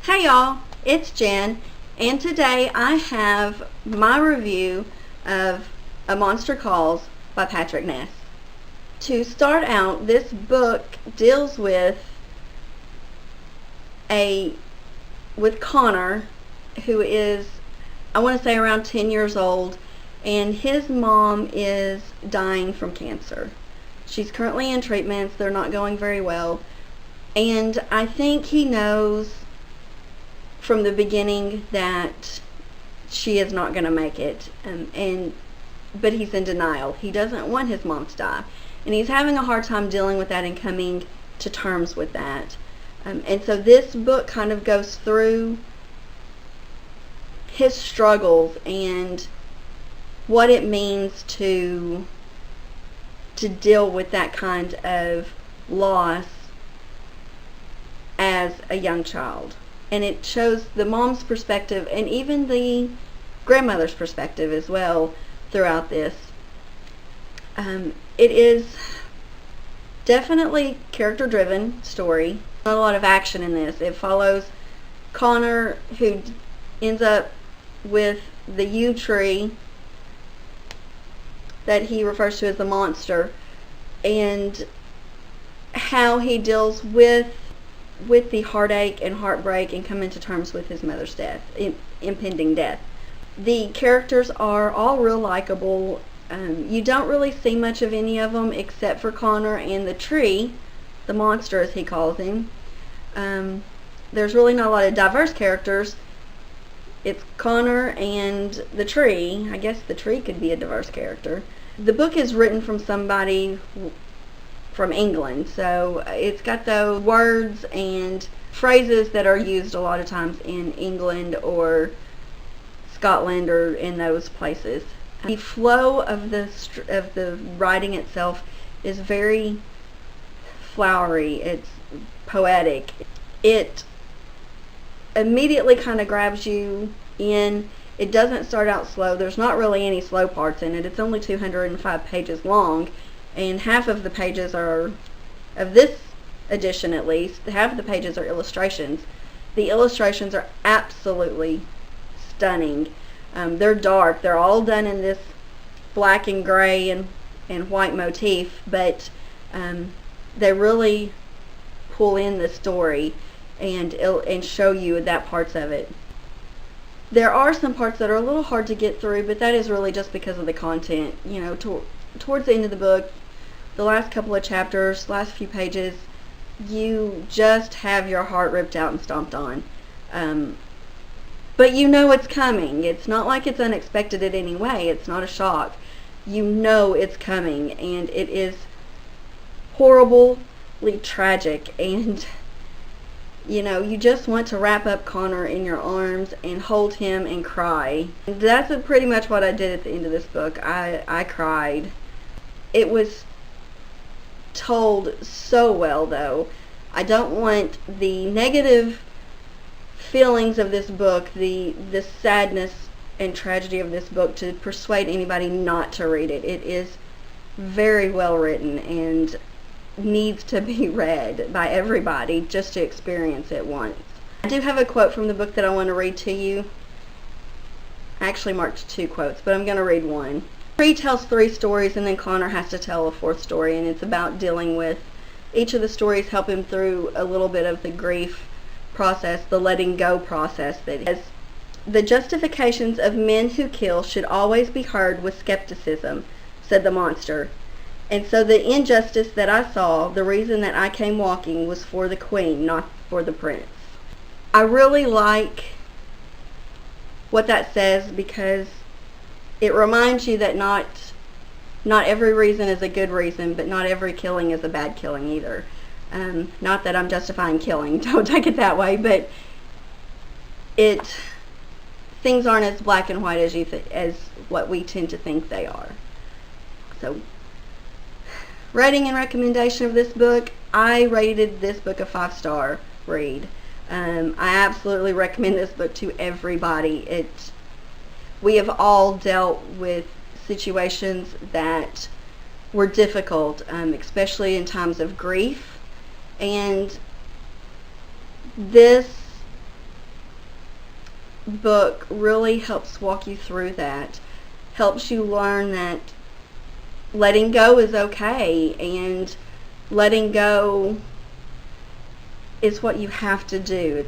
Hey y'all, it's Jen, and today I have my review of A Monster Calls by Patrick Ness. To start out, this book deals with Connor, who is, I want to say, around 10 years old, and his mom is dying from cancer. She's currently in treatments. They're not going very well, and I think he knows from the beginning that she is not going to make it, but he's in denial. He doesn't want his mom to die, and he's having a hard time dealing with that and coming to terms with that. And so this book kind of goes through his struggles and what it means to deal with that kind of loss as a young child. And it shows the mom's perspective and even the grandmother's perspective as well throughout this. It is definitely character-driven story. Not a lot of action in this. It follows Connor, who ends up with the yew tree that he refers to as the monster, and how he deals with the heartache and heartbreak and coming to terms with his mother's death, impending death. The characters are all real likable. You don't really see much of any of them except for Connor and the tree, the monster as he calls him. There's really not a lot of diverse characters. It's Connor and the tree. I guess the tree could be a diverse character. The book is written from somebody from England, so it's got the words and phrases that are used a lot of times in England or Scotland or in those places. The flow of the writing itself is very flowery. It's poetic. It immediately kind of grabs you in. It doesn't start out slow. There's not really any slow parts in it. It's only 205 pages long, and half of the pages are, of this edition at least, half of the pages are illustrations. The illustrations are absolutely stunning. They're dark. They're all done in this black and gray and white motif, but they really pull in the story and show you that parts of it. There are some parts that are a little hard to get through, but that is really just because of the content. You know, towards the end of the book, the last couple of chapters, last few pages, you just have your heart ripped out and stomped on. But you know it's coming. It's not like it's unexpected in any way. It's not a shock. You know it's coming, and it is horribly tragic, and you know, you just want to wrap up Connor in your arms and hold him and cry. And that's pretty much what I did at the end of this book. I cried. It was told so well, though. I don't want the negative feelings of this book, the sadness and tragedy of this book, to persuade anybody not to read it. It is very well written and needs to be read by everybody just to experience it once. I do have a quote from the book that I want to read to you. I actually marked 2 quotes, but I'm going to read one. Tree tells 3 stories, and then Connor has to tell a 4th story, and it's about dealing with each of the stories, help him through a little bit of the grief process, the letting go process that he has. The justifications of men who kill should always be heard with skepticism, said the monster. And so the injustice that I saw, the reason that I came walking, was for the queen, not for the prince. I really like what that says, because it reminds you that not every reason is a good reason, but not every killing is a bad killing either. Not that I'm justifying killing, don't take it that way, but things aren't as black and white as what we tend to think they are. So, rating and recommendation of this book, I rated this book a 5-star read. I absolutely recommend this book to everybody. We have all dealt with situations that were difficult, especially in times of grief, and this book really helps walk you through that, helps you learn that letting go is okay, and letting go is what you have to do.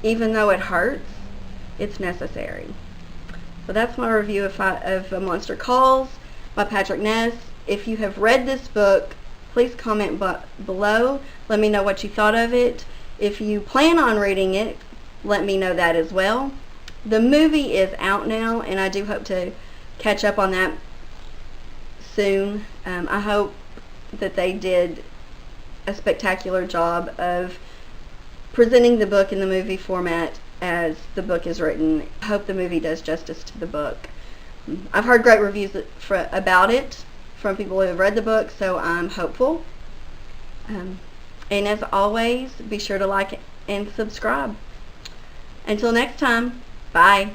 Even though it hurts, it's necessary. So that's my review of A Monster Calls by Patrick Ness. If you have read this book, please comment below. Let me know what you thought of it. If you plan on reading it, let me know that as well. The movie is out now, and I do hope to catch up on that soon. I hope that they did a spectacular job of presenting the book in the movie format as the book is written. I hope the movie does justice to the book. I've heard great reviews about it from people who have read the book, so I'm hopeful. And as always, be sure to like and subscribe. Until next time, bye.